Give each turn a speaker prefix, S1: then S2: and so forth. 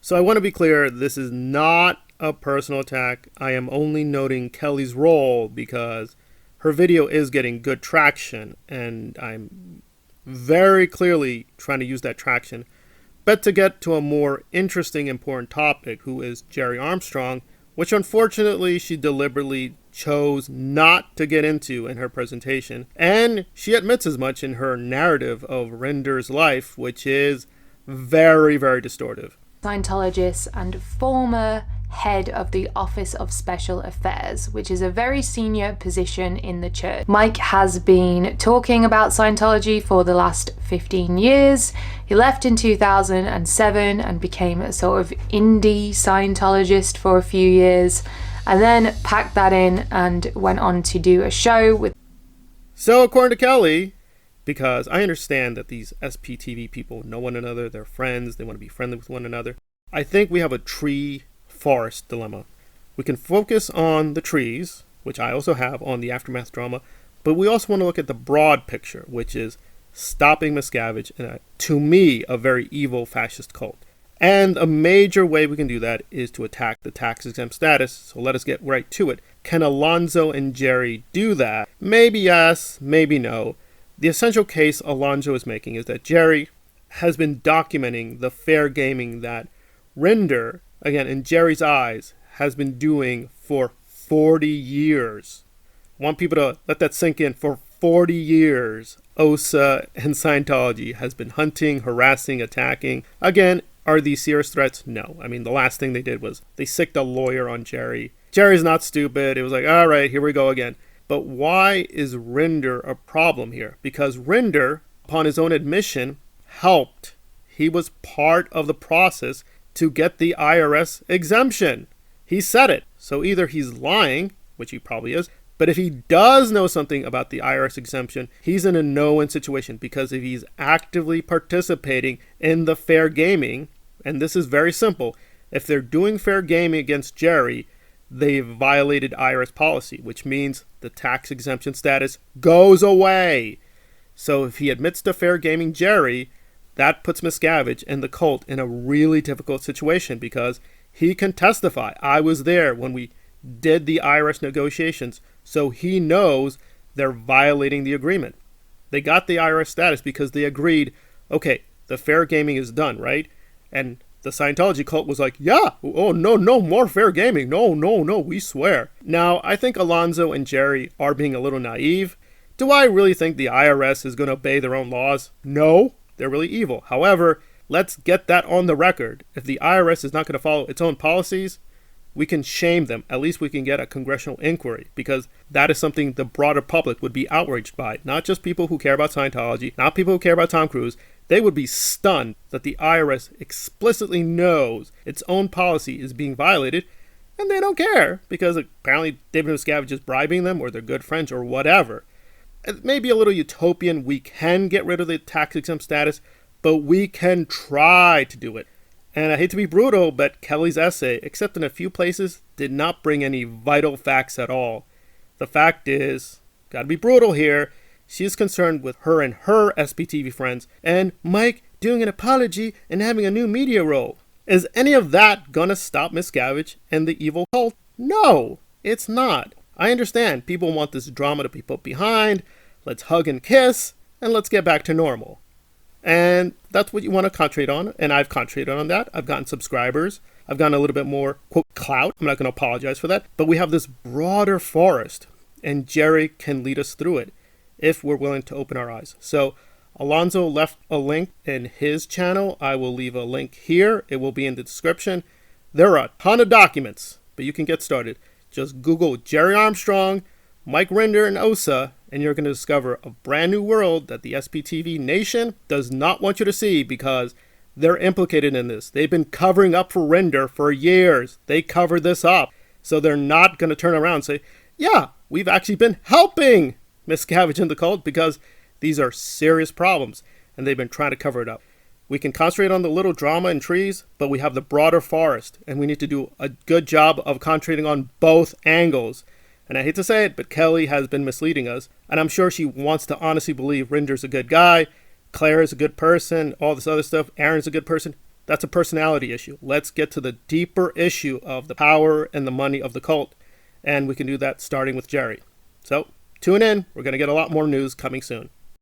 S1: So I want to be clear, this is not a personal attack. I am only noting Kelli's role because her video is getting good traction, and I'm very clearly trying to use that traction. But to get to a more interesting, important topic, who is Gerry Armstrong, which unfortunately she deliberately chose not to get into in her presentation. And she admits as much in her narrative of Rinder's life, which is very, very distortive.
S2: Scientologist and former head of the Office of Special Affairs, which is a very senior position in the church. Mike has been talking about Scientology for the last 15 years. He left in 2007 and became a sort of indie Scientologist for a few years, and then packed that in and went on to do a show with...
S1: So according to Kelli, because I understand that these SPTV people know one another, they're friends, they want to be friendly with one another, I think we have a tree-forest dilemma. We can focus on the trees, which I also have on the Aftermath drama, but we also want to look at the broad picture, which is stopping Miscavige in, to me, a very evil fascist cult. And a major way we can do that is to attack the tax-exempt status, so let us get right to it. Can Alonzo and Gerry do that? Maybe yes, maybe no. The essential case Alonzo is making is that Gerry has been documenting the fair gaming that Rinder, again, in Gerry's eyes, has been doing for 40 years. I want people to let that sink in. For 40 years, OSA and Scientology has been hunting, harassing, attacking. Again, are these serious threats? No. I mean, the last thing they did was they sicked a lawyer on Gerry. Gerry's not stupid. It was like, all right, here we go again. But why is Rinder a problem here? Because Rinder, upon his own admission, helped. He was part of the process to get the IRS exemption. He said it. So either he's lying, which he probably is, but if he does know something about the IRS exemption, he's in a no-win situation, because if he's actively participating in the fair gaming, and this is very simple, if they're doing fair gaming against Gerry, they've violated IRS policy, which means the tax exemption status goes away. So if he admits to fair gaming Gerry, that puts Miscavige and the cult in a really difficult situation, because he can testify. I was there when we did the IRS negotiations, so he knows they're violating the agreement. They got the IRS status because they agreed, okay, the fair gaming is done, right? And the Scientology cult was like, yeah, oh, no more fair gaming. No, we swear. Now, I think Alonzo and Gerry are being a little naive. Do I really think the IRS is going to obey their own laws? No, they're really evil. However, let's get that on the record. If the IRS is not going to follow its own policies, we can shame them. At least we can get a congressional inquiry, because that is something the broader public would be outraged by. Not just people who care about Scientology, not people who care about Tom Cruise. They would be stunned that the IRS explicitly knows its own policy is being violated, and they don't care, because apparently David Miscavige is bribing them, or they're good friends, or whatever. It may be a little utopian. We can get rid of the tax-exempt status, but we can try to do it. And I hate to be brutal, but Kelli's essay, except in a few places, did not bring any vital facts at all. The fact is, gotta be brutal here, she is concerned with her and her SPTV friends, and Mike doing an apology and having a new media role. Is any of that gonna stop Miscavige and the evil cult? No, it's not. I understand people want this drama to be put behind. Let's hug and kiss, and let's get back to normal. And that's what you want to concentrate on, and I've concentrated on that. I've gotten subscribers. I've gotten a little bit more, quote, clout. I'm not going to apologize for that. But we have this broader forest, and Gerry can lead us through it if we're willing to open our eyes. So Alonzo left a link in his channel. I will leave a link here. It will be in the description. There are a ton of documents, but you can get started. Just Google Gerry Armstrong, Mike Rinder, and OSA, and you're going to discover a brand new world that the SPTV nation does not want you to see, because they're implicated in this. They've been covering up for Rinder for years. They covered this up. So they're not going to turn around and say, yeah, we've actually been helping Miscavige and the cult, because these are serious problems, and they've been trying to cover it up. We can concentrate on the little drama and trees, but we have the broader forest, and we need to do a good job of concentrating on both angles. And I hate to say it, but Kelli has been misleading us. And I'm sure she wants to honestly believe Rinder's a good guy, Claire is a good person, all this other stuff, Aaron's a good person. That's a personality issue. Let's get to the deeper issue of the power and the money of the cult. And we can do that starting with Gerry. So tune in. We're going to get a lot more news coming soon.